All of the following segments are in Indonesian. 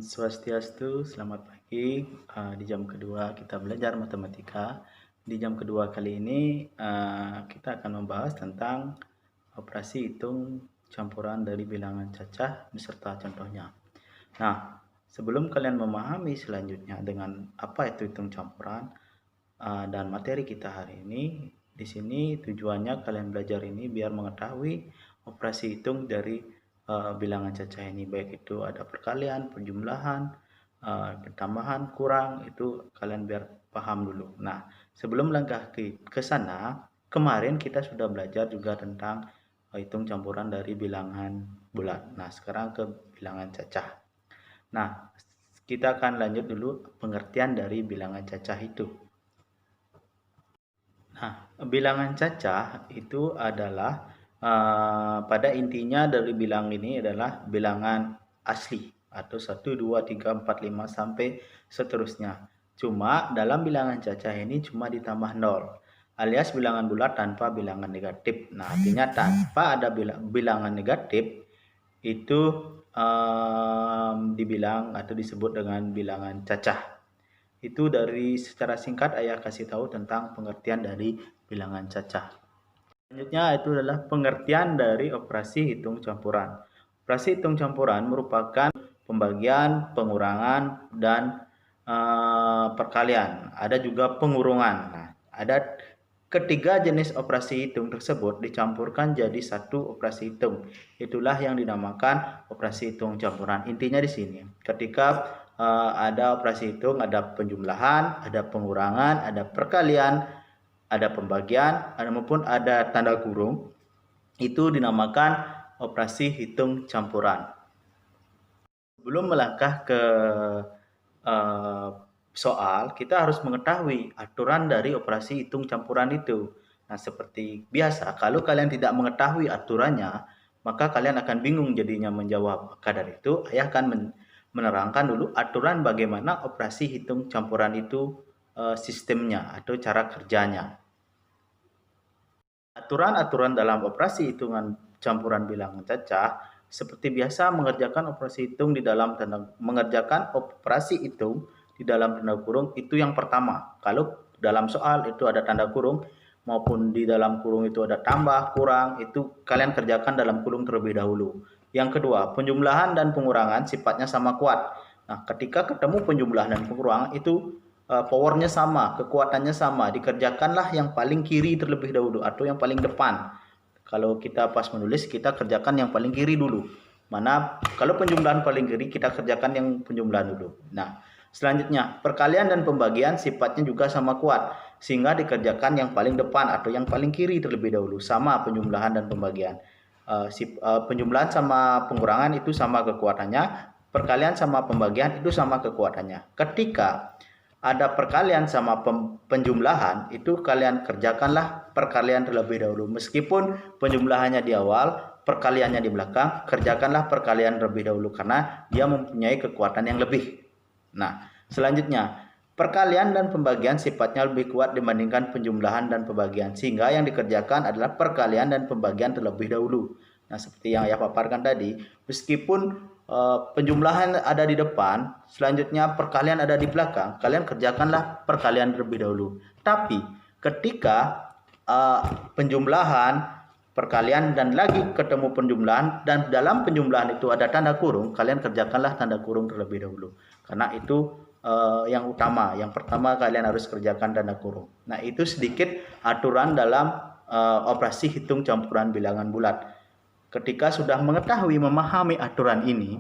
Swastiastu, selamat pagi. Di jam kedua kita belajar matematika. Di jam kedua kali ini kita akan membahas tentang operasi hitung campuran dari bilangan cacah beserta contohnya. Nah, sebelum kalian memahami selanjutnya dengan apa itu hitung campuran dan materi kita hari ini, di sini tujuannya kalian belajar ini biar mengetahui operasi hitung dari bilangan cacah ini, baik itu ada perkalian, penjumlahan, pertambahan, kurang, itu kalian biar paham dulu. Nah, sebelum langkah ke sana, kemarin kita sudah belajar juga tentang hitung campuran dari bilangan bulat. Nah, sekarang ke bilangan cacah. Nah, kita akan lanjut dulu pengertian dari bilangan cacah itu. Nah, bilangan cacah itu adalah pada intinya dari bilang ini adalah bilangan asli atau 1, 2, 3, 4, 5 sampai seterusnya. Cuma dalam bilangan cacah ini cuma ditambah 0 alias bilangan bulat tanpa bilangan negatif. Nah, artinya tanpa ada bilangan negatif itu dibilang atau disebut dengan bilangan cacah. Itu dari secara singkat ayah kasih tahu tentang pengertian dari bilangan cacah. Selanjutnya itu adalah pengertian dari operasi hitung campuran. Operasi hitung campuran merupakan pembagian, pengurangan, dan perkalian. Ada juga pengurungan. Nah, ada ketiga jenis operasi hitung tersebut dicampurkan jadi satu operasi hitung. Itulah yang dinamakan operasi hitung campuran. Intinya di sini, ketika ada operasi hitung, ada penjumlahan, ada pengurangan, ada perkalian, ada pembagian, maupun ada tanda kurung, itu dinamakan operasi hitung campuran. Sebelum melangkah ke soal, kita harus mengetahui aturan dari operasi hitung campuran itu. Nah, seperti biasa, kalau kalian tidak mengetahui aturannya, maka kalian akan bingung jadinya menjawab. Maka dari itu, ayah akan menerangkan dulu aturan bagaimana operasi hitung campuran itu sistemnya atau cara kerjanya. Aturan-aturan dalam operasi hitungan campuran bilangan cacah seperti biasa mengerjakan operasi hitung di dalam mengerjakan operasi hitung di dalam tanda kurung itu yang pertama. Kalau dalam soal itu ada tanda kurung maupun di dalam kurung itu ada tambah, kurang, itu kalian kerjakan dalam kurung terlebih dahulu. Yang kedua, penjumlahan dan pengurangan sifatnya sama kuat. Nah, ketika ketemu penjumlahan dan pengurangan itu powernya sama, kekuatannya sama, dikerjakanlah yang paling kiri terlebih dahulu atau yang paling depan. Kalau kita pas menulis, kita kerjakan yang paling kiri dulu. Mana kalau penjumlahan paling kiri, kita kerjakan yang penjumlahan dulu. Nah, selanjutnya perkalian dan pembagian sifatnya juga sama kuat, sehingga dikerjakan yang paling depan atau yang paling kiri terlebih dahulu. Sama penjumlahan dan pembagian. Penjumlahan sama pengurangan itu sama kekuatannya, perkalian sama pembagian itu sama kekuatannya. Ketika ada perkalian sama penjumlahan, itu kalian kerjakanlah perkalian terlebih dahulu. Meskipun penjumlahannya di awal, perkaliannya di belakang, kerjakanlah perkalian terlebih dahulu karena dia mempunyai kekuatan yang lebih. Nah, selanjutnya, perkalian dan pembagian sifatnya lebih kuat dibandingkan penjumlahan dan pembagian, sehingga yang dikerjakan adalah perkalian dan pembagian terlebih dahulu. Nah, seperti yang saya paparkan tadi, meskipun penjumlahan ada di depan, selanjutnya perkalian ada di belakang, kalian kerjakanlah perkalian terlebih dahulu. Tapi ketika penjumlahan, perkalian, dan lagi ketemu penjumlahan, dan dalam penjumlahan itu ada tanda kurung, kalian kerjakanlah tanda kurung terlebih dahulu. Karena itu yang utama, yang pertama kalian harus kerjakan tanda kurung. Nah, itu sedikit aturan dalam operasi hitung campuran bilangan bulat. Ketika sudah mengetahui, memahami aturan ini,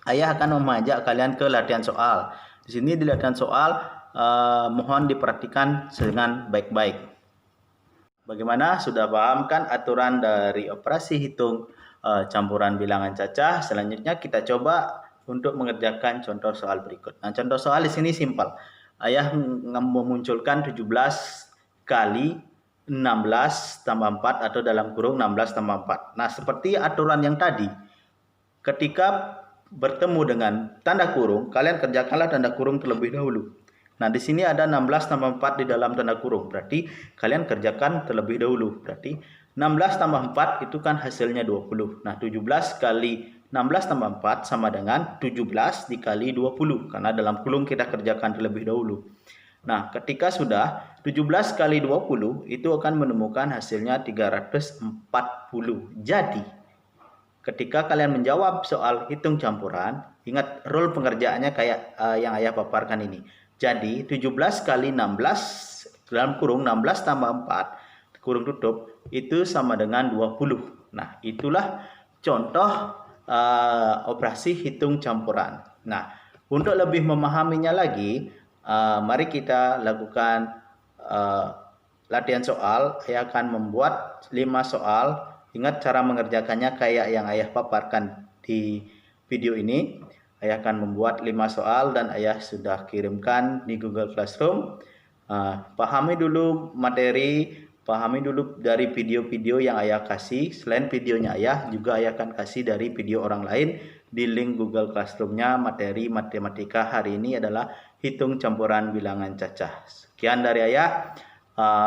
ayah akan mengajak kalian ke latihan soal. Di sini di latihan soal, mohon diperhatikan dengan baik-baik. Bagaimana? Sudah paham kan aturan dari operasi hitung campuran bilangan cacah? Selanjutnya kita coba untuk mengerjakan contoh soal berikut. Nah, contoh soal di sini simpel. Ayah memunculkan 17 kali 16 tambah 4 atau dalam kurung 16 tambah 4. Nah, seperti aturan yang tadi, ketika bertemu dengan tanda kurung, kalian kerjakanlah tanda kurung terlebih dahulu. Nah, di sini ada 16 tambah 4 di dalam tanda kurung. Berarti kalian kerjakan terlebih dahulu. Berarti 16 tambah 4 itu kan hasilnya 20. Nah, 17 kali 16 tambah 4 sama dengan 17 dikali 20. Karena dalam kurung kita kerjakan terlebih dahulu. Nah, ketika sudah 17 kali 20 itu akan menemukan hasilnya 340. Jadi, ketika kalian menjawab soal hitung campuran, ingat rule pengerjaannya kayak yang ayah paparkan ini. Jadi 17 kali 16 dalam kurung 16 tambah 4 kurung tutup itu sama dengan 20. Nah, itulah contoh operasi hitung campuran. Nah, untuk lebih memahaminya lagi, mari kita lakukan latihan soal. Saya akan membuat 5 soal. Ingat cara mengerjakannya kayak yang ayah paparkan di video ini. Ayah akan membuat 5 soal dan ayah sudah kirimkan di Google Classroom. Pahami dulu materi, pahami dulu dari video-video yang ayah kasih. Selain videonya ayah, juga ayah akan kasih dari video orang lain di link Google Classroom-nya. Materi matematika hari ini adalah hitung campuran bilangan cacah. Sekian dari ayah.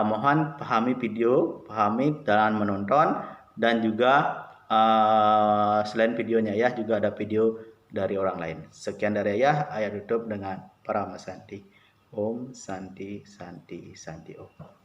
Mohon pahami video, pahami dan menonton, dan juga selain videonya ayah juga ada video dari orang lain. Sekian dari ayah tutup dengan Parama Santi. Om Santi Santi Santi Om.